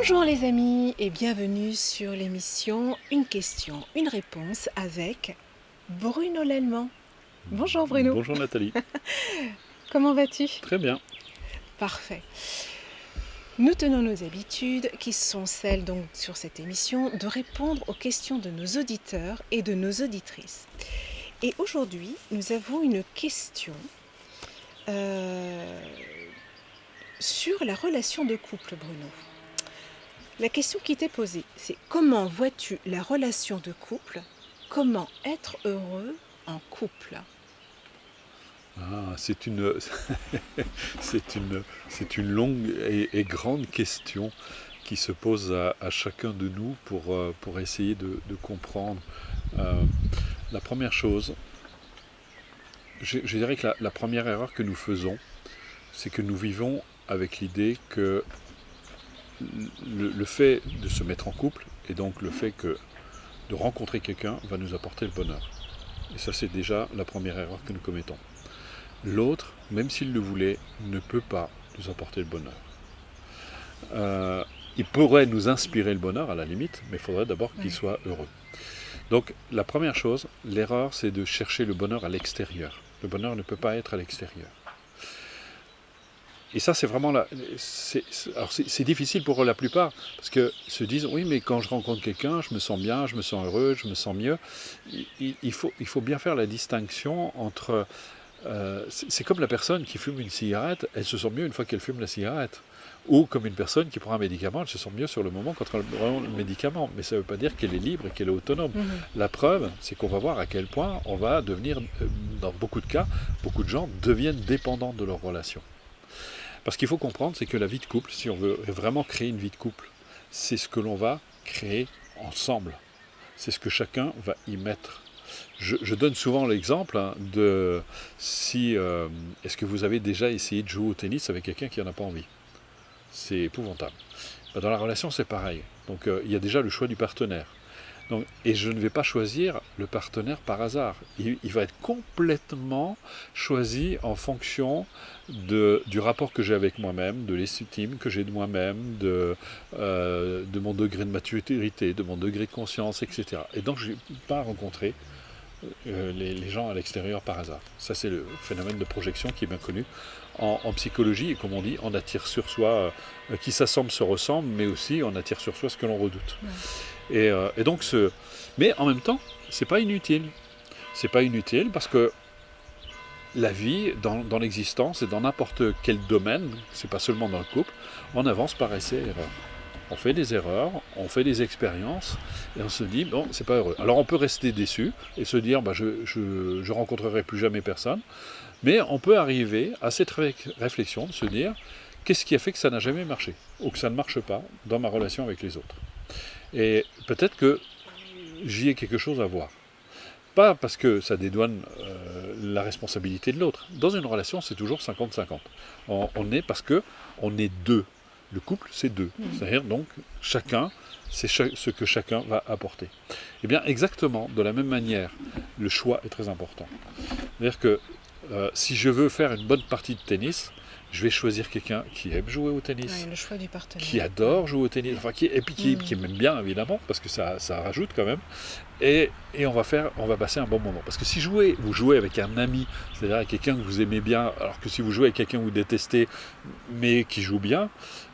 Bonjour les amis et bienvenue sur l'émission Une question, une réponse avec Bruno Lallemand. Bonjour Bruno. Bonjour Nathalie. Comment vas-tu? Très bien. Parfait. Nous tenons nos habitudes qui sont celles donc sur cette émission de répondre aux questions de nos auditeurs et de nos auditrices. Et aujourd'hui, nous avons une question sur la relation de couple, Bruno. La question qui t'est posée, c'est comment vois-tu la relation de couple? Comment être heureux en couple? C'est une, c'est une longue et grande question qui se pose à chacun de nous pour essayer de comprendre. La première chose, je dirais que la première erreur que nous faisons, c'est que nous vivons avec l'idée que le fait de se mettre en couple, et donc le fait de rencontrer quelqu'un, va nous apporter le bonheur. Et ça, c'est déjà la première erreur que nous commettons. L'autre, même s'il le voulait, ne peut pas nous apporter le bonheur. Il pourrait nous inspirer le bonheur, à la limite, mais il faudrait d'abord qu'il soit heureux. Donc, la première chose, l'erreur, c'est de chercher le bonheur à l'extérieur. Le bonheur ne peut pas être à l'extérieur. Et ça, c'est vraiment c'est difficile pour la plupart, parce qu'ils se disent, oui, mais quand je rencontre quelqu'un, je me sens bien, je me sens heureux, je me sens mieux. Il faut bien faire la distinction entre... c'est comme la personne qui fume une cigarette, elle se sent mieux une fois qu'elle fume la cigarette. Ou comme une personne qui prend un médicament, elle se sent mieux sur le moment quand elle prend le médicament. Mais ça ne veut pas dire qu'elle est libre et qu'elle est autonome. La preuve, c'est qu'on va voir à quel point on va devenir, dans beaucoup de cas, beaucoup de gens deviennent dépendants de leur relation. Parce qu'il faut comprendre, c'est que la vie de couple, si on veut vraiment créer une vie de couple, c'est ce que l'on va créer ensemble. C'est ce que chacun va y mettre. Je donne souvent l'exemple de est-ce que vous avez déjà essayé de jouer au tennis avec quelqu'un qui n'en a pas envie? C'est épouvantable. Dans la relation, c'est pareil. Donc il y a déjà le choix du partenaire. Donc, et je ne vais pas choisir le partenaire par hasard. Il va être complètement choisi en fonction du rapport que j'ai avec moi-même, de l'estime que j'ai de moi-même, de mon degré de maturité, de mon degré de conscience, etc. Et donc je ne vais pas rencontrer les gens à l'extérieur par hasard. Ça, c'est le phénomène de projection qui est bien connu en psychologie. Et comme on dit, on attire sur soi, qui s'assemble se ressemble, mais aussi on attire sur soi ce que l'on redoute. Et donc, mais en même temps, c'est pas inutile. C'est pas inutile parce que la vie, dans l'existence et dans n'importe quel domaine, c'est pas seulement dans le couple, on avance par essai et erreur. On fait des erreurs, on fait des expériences, et on se dit, bon, c'est pas heureux. Alors on peut rester déçu et se dire, je rencontrerai plus jamais personne, mais on peut arriver à cette réflexion de se dire, qu'est-ce qui a fait que ça n'a jamais marché, ou que ça ne marche pas dans ma relation avec les autres. Et peut-être que j'y ai quelque chose à voir. Pas parce que ça dédouane la responsabilité de l'autre. Dans une relation, c'est toujours 50-50. On est parce qu'on est deux. Le couple, c'est deux. C'est-à-dire, donc, chacun, c'est ce que chacun va apporter. Eh bien, exactement, de la même manière, le choix est très important. C'est-à-dire que si je veux faire une bonne partie de tennis, je vais choisir quelqu'un qui aime jouer au tennis, le choix du partenaire, qui adore jouer au tennis, enfin, qui m'aime bien, évidemment, parce que ça rajoute quand même. Et on va passer un bon moment. Parce que si vous jouez avec un ami, c'est-à-dire avec quelqu'un que vous aimez bien, alors que si vous jouez avec quelqu'un que vous détestez, mais qui joue bien,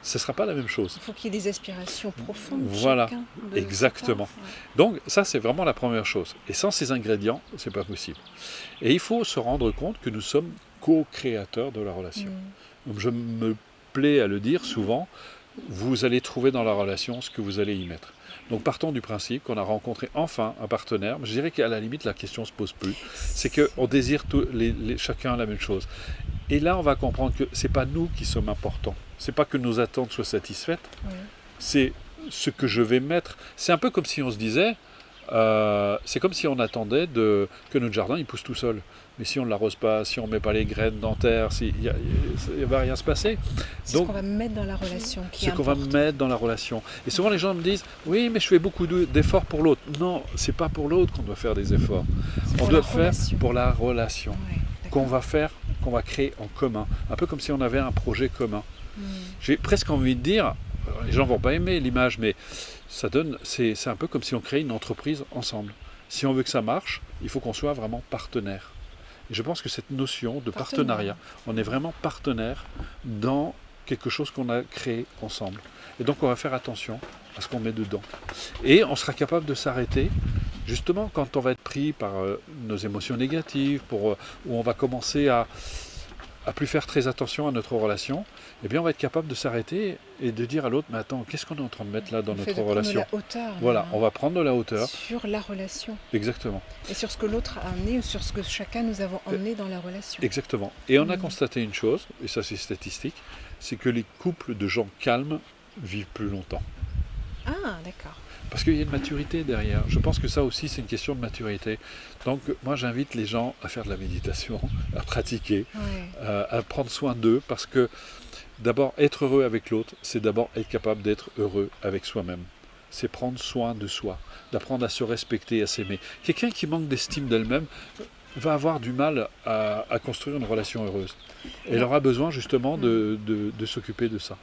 ce ne sera pas la même chose. Il faut qu'il y ait des aspirations profondes. Voilà, chacun exactement. Donc ça, c'est vraiment la première chose. Et sans ces ingrédients, ce n'est pas possible. Et il faut se rendre compte que nous sommes co-créateurs de la relation. Donc je me plais à le dire souvent, vous allez trouver dans la relation ce que vous allez y mettre. Donc partons du principe qu'on a rencontré enfin un partenaire. Je dirais qu'à la limite, la question ne se pose plus. C'est qu'on désire chacun la même chose. Et là, on va comprendre que ce n'est pas nous qui sommes importants. Ce n'est pas que nos attentes soient satisfaites. C'est ce que je vais mettre. C'est un peu comme si on se disait, c'est comme si on attendait que notre jardin il pousse tout seul. Mais si on ne l'arrose pas, si on ne met pas les graines dans terre, il ne va rien se passer. C'est ce qu'on va mettre dans la relation qui est important. Ce qu'on va mettre dans la relation. Et souvent les gens me disent, oui, mais je fais beaucoup d'efforts pour l'autre. Non, ce n'est pas pour l'autre qu'on doit faire des efforts. On doit faire pour la relation qu'on va créer en commun. Un peu comme si on avait un projet commun. J'ai presque envie de dire, les gens vont pas aimer l'image, mais ça donne, c'est un peu comme si on créait une entreprise ensemble. Si on veut que ça marche, il faut qu'on soit vraiment partenaire. Et je pense que cette notion de partenariat, on est vraiment partenaire dans quelque chose qu'on a créé ensemble. Et donc on va faire attention à ce qu'on met dedans. Et on sera capable de s'arrêter, justement quand on va être pris par nos émotions négatives, où on va commencer à plus faire très attention à notre relation, eh bien on va être capable de s'arrêter et de dire à l'autre, mais attends, qu'est-ce qu'on est en train de mettre là dans notre relation ? De la hauteur, voilà, on va prendre de la hauteur. Sur la relation. Exactement. Et sur ce que l'autre a amené ou sur ce que chacun nous avons emmené dans la relation. Exactement. Et on a constaté une chose, et ça c'est statistique, c'est que les couples de gens calmes vivent plus longtemps. Ah, d'accord. Parce qu'il y a une maturité derrière. Je pense que ça aussi, c'est une question de maturité. Donc, moi, j'invite les gens à faire de la méditation, à pratiquer, à prendre soin d'eux, parce que d'abord, être heureux avec l'autre, c'est d'abord être capable d'être heureux avec soi-même. C'est prendre soin de soi, d'apprendre à se respecter, à s'aimer. Quelqu'un qui manque d'estime d'elle-même va avoir du mal à construire une relation heureuse. Elle aura besoin justement de s'occuper de ça.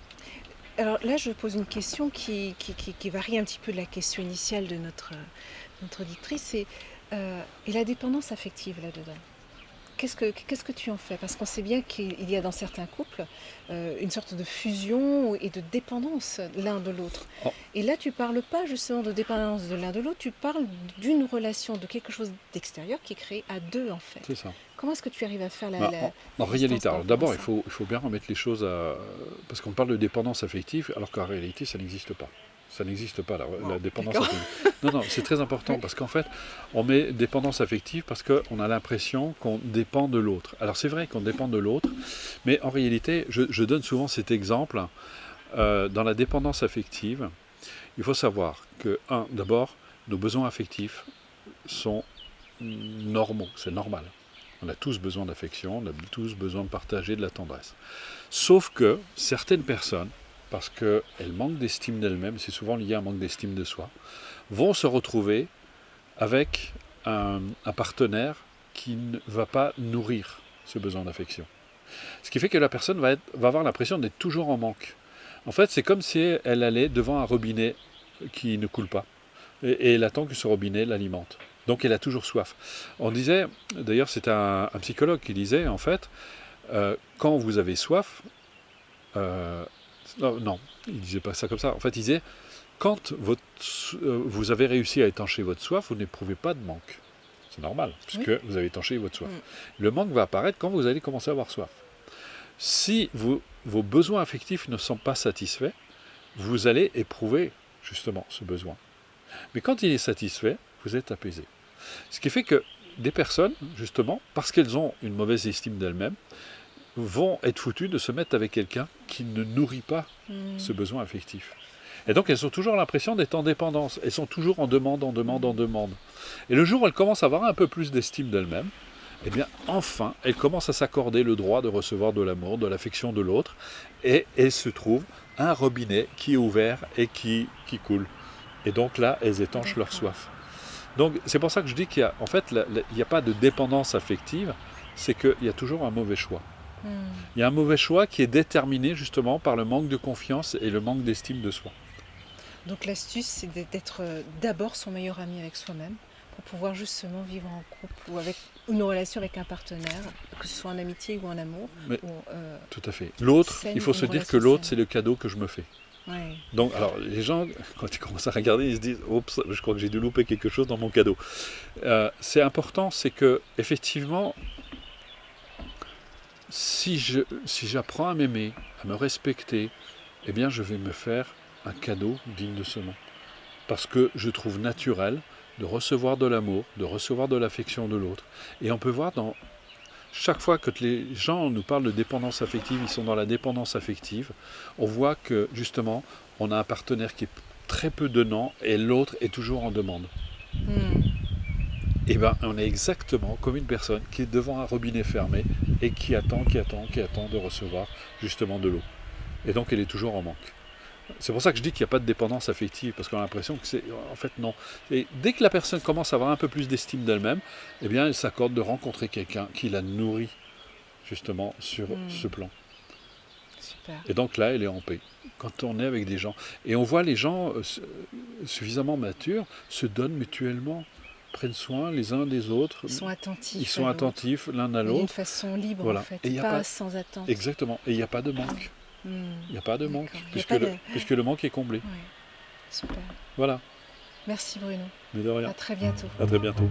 Alors là, je pose une question qui varie un petit peu de la question initiale de notre auditrice. Et la dépendance affective là-dedans, qu'est-ce que tu en fais ? Parce qu'on sait bien qu'il y a dans certains couples une sorte de fusion et de dépendance l'un de l'autre. Oh. Et là, tu ne parles pas justement de dépendance de l'un de l'autre, tu parles d'une relation, de quelque chose d'extérieur qui est créé à deux en fait. C'est ça. Comment est-ce que tu arrives à faire en réalité, alors d'abord, il faut bien remettre les choses à... Parce qu'on parle de dépendance affective, alors qu'en réalité, ça n'existe pas. Ça n'existe pas, la dépendance affective. Non, c'est très important, parce qu'en fait, on met dépendance affective parce qu'on a l'impression qu'on dépend de l'autre. Alors c'est vrai qu'on dépend de l'autre, mais en réalité, je donne souvent cet exemple. Dans la dépendance affective, il faut savoir que, d'abord, nos besoins affectifs sont normaux, c'est normal. On a tous besoin d'affection, on a tous besoin de partager de la tendresse. Sauf que certaines personnes, parce qu'elles manquent d'estime d'elles-mêmes, c'est souvent lié à un manque d'estime de soi, vont se retrouver avec un partenaire qui ne va pas nourrir ce besoin d'affection. Ce qui fait que la personne va avoir l'impression d'être toujours en manque. En fait, c'est comme si elle allait devant un robinet qui ne coule pas. Et elle attend que ce robinet l'alimente. Donc elle a toujours soif. On disait, d'ailleurs c'est un psychologue qui disait, en fait, quand vous avez soif, non, il ne disait pas ça comme ça. En fait, il disait, quand vous avez réussi à étancher votre soif, vous n'éprouvez pas de manque. C'est normal, puisque vous avez étanché votre soif. Le manque va apparaître quand vous allez commencer à avoir soif. Si vos besoins affectifs ne sont pas satisfaits, vous allez éprouver justement ce besoin. Mais quand il est satisfait, vous êtes apaisé. Ce qui fait que des personnes, justement, parce qu'elles ont une mauvaise estime d'elles-mêmes, vont être foutues de se mettre avec quelqu'un qui ne nourrit pas ce besoin affectif. Et donc elles ont toujours l'impression d'être en dépendance. Elles sont toujours en demande. Et le jour où elles commencent à avoir un peu plus d'estime d'elles-mêmes, eh bien enfin, elles commencent à s'accorder le droit de recevoir de l'amour, de l'affection de l'autre, et elles se trouvent un robinet qui est ouvert et qui coule. Et donc là, elles étanchent leur soif. Donc c'est pour ça que je dis qu'il y a, en fait, il n'y a pas de dépendance affective, c'est qu'il y a toujours un mauvais choix. Il y a un mauvais choix qui est déterminé justement par le manque de confiance et le manque d'estime de soi. Donc l'astuce, c'est d'être d'abord son meilleur ami avec soi-même pour pouvoir justement vivre en couple ou avec une relation avec un partenaire, que ce soit en amitié ou en amour. Tout à fait. L'autre, il faut se dire que l'autre, c'est le cadeau que je me fais. Ouais. Donc, alors, les gens, quand ils commencent à regarder, ils se disent « Oups, je crois que j'ai dû louper quelque chose dans mon cadeau ». C'est important, c'est que effectivement, si j'apprends à m'aimer, à me respecter, eh bien, je vais me faire un cadeau digne de ce nom. Parce que je trouve naturel de recevoir de l'amour, de recevoir de l'affection de l'autre. Et on peut voir dans... Chaque fois que les gens nous parlent de dépendance affective, ils sont dans la dépendance affective, on voit que justement, on a un partenaire qui est très peu donnant et l'autre est toujours en demande. Et bien, on est exactement comme une personne qui est devant un robinet fermé et qui attend de recevoir justement de l'eau. Et donc, elle est toujours en manque. C'est pour ça que je dis qu'il n'y a pas de dépendance affective, parce qu'on a l'impression que c'est... En fait, non. Et dès que la personne commence à avoir un peu plus d'estime d'elle-même, eh bien, elle s'accorde de rencontrer quelqu'un qui la nourrit, justement, sur ce plan. Super. Et donc là, elle est en paix. Quand on est avec des gens. Et on voit les gens suffisamment matures se donnent mutuellement, prennent soin les uns des autres. Ils sont attentifs. Ils sont attentifs l'un à Mais d'une l'autre. façon libre, Voilà. en fait, Et il y a pas pas... sans attente. Exactement. Et il n'y a pas de manque. Hmm. Il n'y a pas de manque, D'accord. Il y a pas de... puisque le manque est comblé. Ouais. Super. Voilà. Merci Bruno. Mais de rien. À très bientôt. À très bientôt.